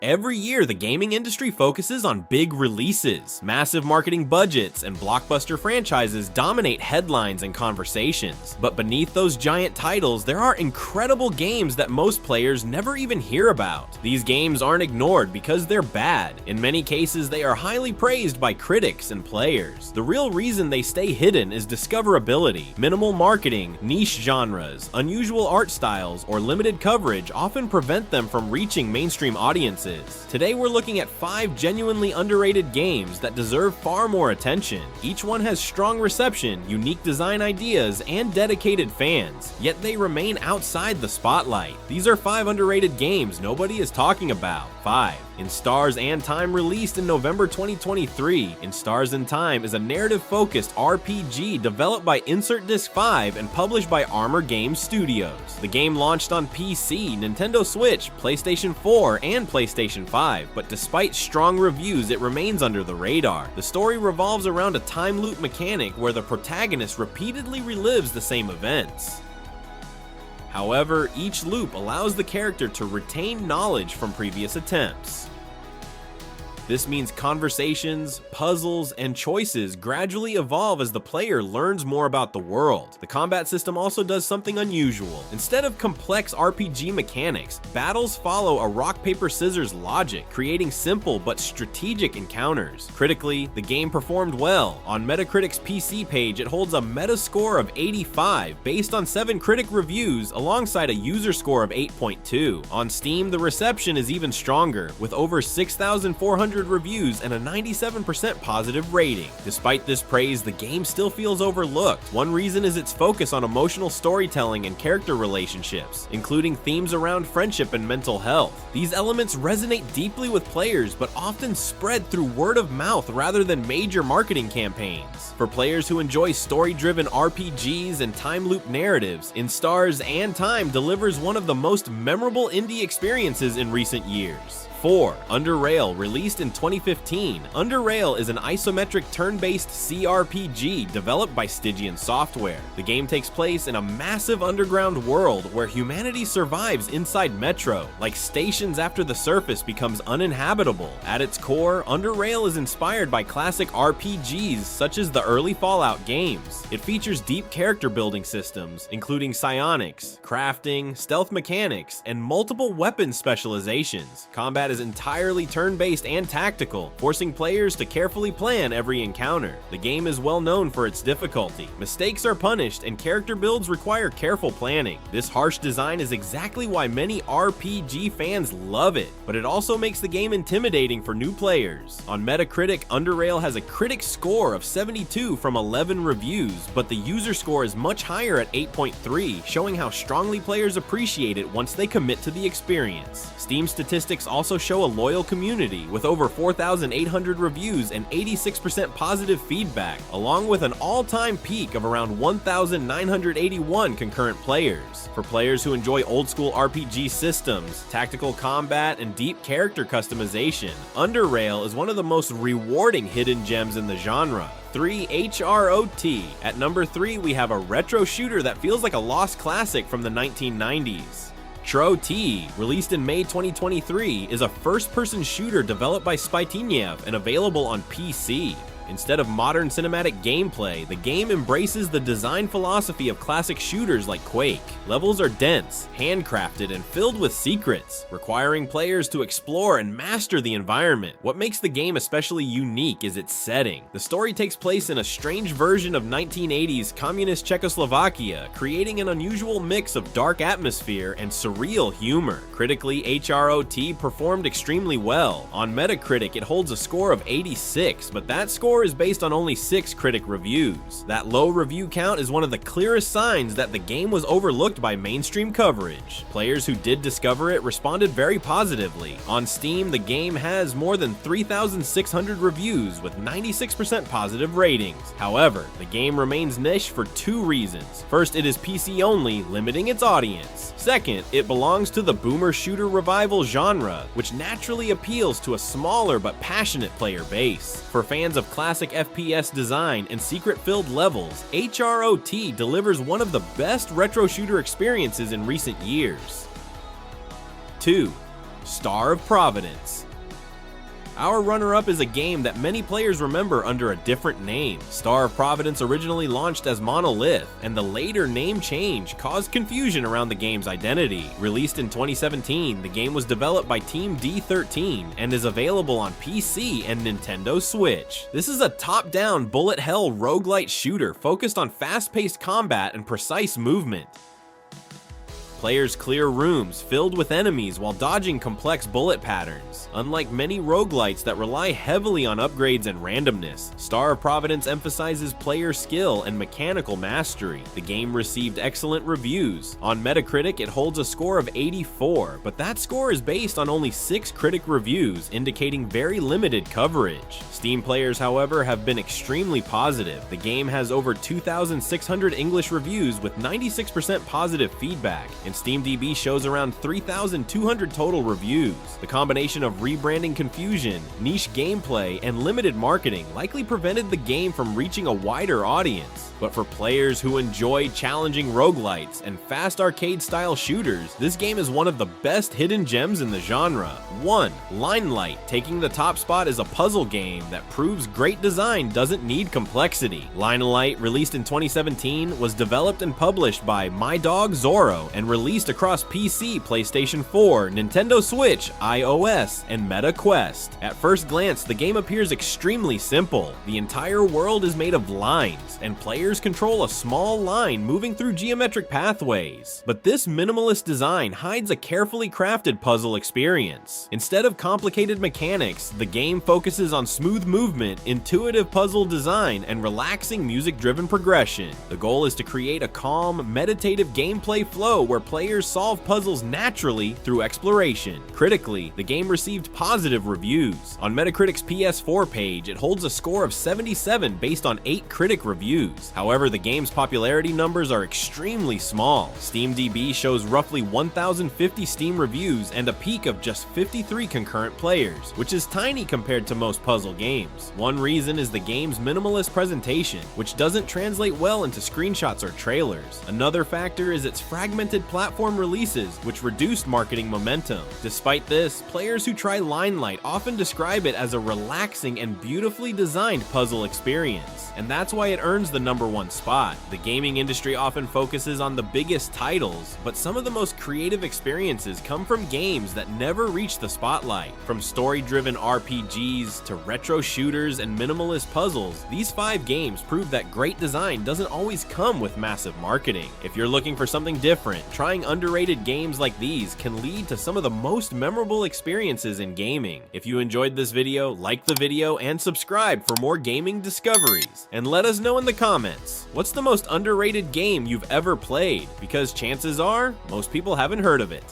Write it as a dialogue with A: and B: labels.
A: Every year, the gaming industry focuses on big releases. Massive marketing budgets and blockbuster franchises dominate headlines and conversations. But beneath those giant titles, there are incredible games that most players never even hear about. These games aren't ignored because they're bad. In many cases, they are highly praised by critics and players. The real reason they stay hidden is discoverability. Minimal marketing, niche genres, unusual art styles, or limited coverage often prevent them from reaching mainstream audiences. Today we're looking at 5 genuinely underrated games that deserve far more attention. Each one has strong reception, unique design ideas, and dedicated fans, yet they remain outside the spotlight. These are 5 underrated games nobody is talking about. 5. In Stars and Time, released in November 2023, In Stars and Time is a narrative-focused RPG developed by Insert Disc 5 and published by Armor Games Studios. The game launched on PC, Nintendo Switch, PlayStation 4, and PlayStation 5, but despite strong reviews, it remains under the radar. The story revolves around a time loop mechanic where the protagonist repeatedly relives the same events. However, each loop allows the character to retain knowledge from previous attempts. This means conversations, puzzles, and choices gradually evolve as the player learns more about the world. The combat system also does something unusual. Instead of complex RPG mechanics, battles follow a rock-paper-scissors logic, creating simple but strategic encounters. Critically, the game performed well. On Metacritic's PC page, it holds a Metascore of 85 based on 7 critic reviews alongside a user score of 8.2. On Steam, the reception is even stronger, with over 6,400 reviews and a 97% positive rating. Despite this praise, the game still feels overlooked. One reason is its focus on emotional storytelling and character relationships, including themes around friendship and mental health. These elements resonate deeply with players, but often spread through word of mouth rather than major marketing campaigns. For players who enjoy story-driven RPGs and time loop narratives, In Stars and Time delivers one of the most memorable indie experiences in recent years. 4. UnderRail, released in 2015. UnderRail is an isometric turn-based CRPG developed by Stygian Software. The game takes place in a massive underground world where humanity survives inside Metro, like stations after the surface becomes uninhabitable. At its core, UnderRail is inspired by classic RPGs such as the early Fallout games. It features deep character building systems, including psionics, crafting, stealth mechanics, and multiple weapon specializations. Combat is entirely turn-based and tactical, forcing players to carefully plan every encounter. The game is well known for its difficulty. Mistakes are punished, and character builds require careful planning. This harsh design is exactly why many RPG fans love it, but it also makes the game intimidating for new players. On Metacritic, UnderRail has a critic score of 72 from 11 reviews, but the user score is much higher at 8.3, showing how strongly players appreciate it once they commit to the experience. Steam statistics also show a loyal community with over 4,800 reviews and 86% positive feedback, along with an all-time peak of around 1,981 concurrent players. For players who enjoy old-school RPG systems, tactical combat, and deep character customization, UnderRail is one of the most rewarding hidden gems in the genre. 3. HROT. At number 3, we have a retro shooter that feels like a lost classic from the 1990s. HROT, released in May 2023, is a first-person shooter developed by Spytniev and available on PC. Instead of modern cinematic gameplay, the game embraces the design philosophy of classic shooters like Quake. Levels are dense, handcrafted, and filled with secrets, requiring players to explore and master the environment. What makes the game especially unique is its setting. The story takes place in a strange version of 1980s communist Czechoslovakia, creating an unusual mix of dark atmosphere and surreal humor. Critically, HROT performed extremely well. On Metacritic, it holds a score of 86, but that score is based on only 6 critic reviews. That low review count is one of the clearest signs that the game was overlooked by mainstream coverage. Players who did discover it responded very positively. On Steam, the game has more than 3,600 reviews with 96% positive ratings. However, the game remains niche for 2 reasons. First, it is PC only, limiting its audience. Second, it belongs to the boomer shooter revival genre, which naturally appeals to a smaller but passionate player base. For fans of classic FPS design and secret-filled levels, HROT delivers one of the best retro shooter experiences in recent years. 2. Star of Providence. Our runner-up is a game that many players remember under a different name. Star of Providence originally launched as Monolith, and the later name change caused confusion around the game's identity. Released in 2017, the game was developed by Team D13 and is available on PC and Nintendo Switch. This is a top-down bullet hell roguelite shooter focused on fast-paced combat and precise movement. Players clear rooms filled with enemies while dodging complex bullet patterns. Unlike many roguelites that rely heavily on upgrades and randomness, Star of Providence emphasizes player skill and mechanical mastery. The game received excellent reviews. On Metacritic, it holds a score of 84, but that score is based on only 6 critic reviews, indicating very limited coverage. Steam players, however, have been extremely positive. The game has over 2,600 English reviews with 96% positive feedback, and SteamDB shows around 3,200 total reviews. The combination of rebranding confusion, niche gameplay, and limited marketing likely prevented the game from reaching a wider audience. But for players who enjoy challenging roguelites and fast arcade-style shooters, this game is one of the best hidden gems in the genre. 1. Linelight, taking the top spot as a puzzle game that proves great design doesn't need complexity. Linelight, released in 2017, was developed and published by My Dog Zorro and released across PC, PlayStation 4, Nintendo Switch, iOS, and Meta Quest. At first glance, the game appears extremely simple. The entire world is made of lines, and players control a small line moving through geometric pathways. But this minimalist design hides a carefully crafted puzzle experience. Instead of complicated mechanics, the game focuses on smooth movement, intuitive puzzle design, and relaxing music-driven progression. The goal is to create a calm, meditative gameplay flow where players solve puzzles naturally through exploration. Critically, the game received positive reviews. On Metacritic's PS4 page, it holds a score of 77 based on 8 critic reviews. However, the game's popularity numbers are extremely small. SteamDB shows roughly 1,050 Steam reviews and a peak of just 53 concurrent players, which is tiny compared to most puzzle games. One reason is the game's minimalist presentation, which doesn't translate well into screenshots or trailers. Another factor is its fragmented platform releases, which reduced marketing momentum. Despite this, players who try Linelight often describe it as a relaxing and beautifully designed puzzle experience, and that's why it earns the #1 spot. The gaming industry often focuses on the biggest titles, but some of the most creative experiences come from games that never reach the spotlight. From story-driven RPGs to retro shooters and minimalist puzzles, these 5 games prove that great design doesn't always come with massive marketing. If you're looking for something different, trying underrated games like these can lead to some of the most memorable experiences in gaming. If you enjoyed this video, like the video and subscribe for more gaming discoveries. And let us know in the comments, what's the most underrated game you've ever played? Because chances are, most people haven't heard of it.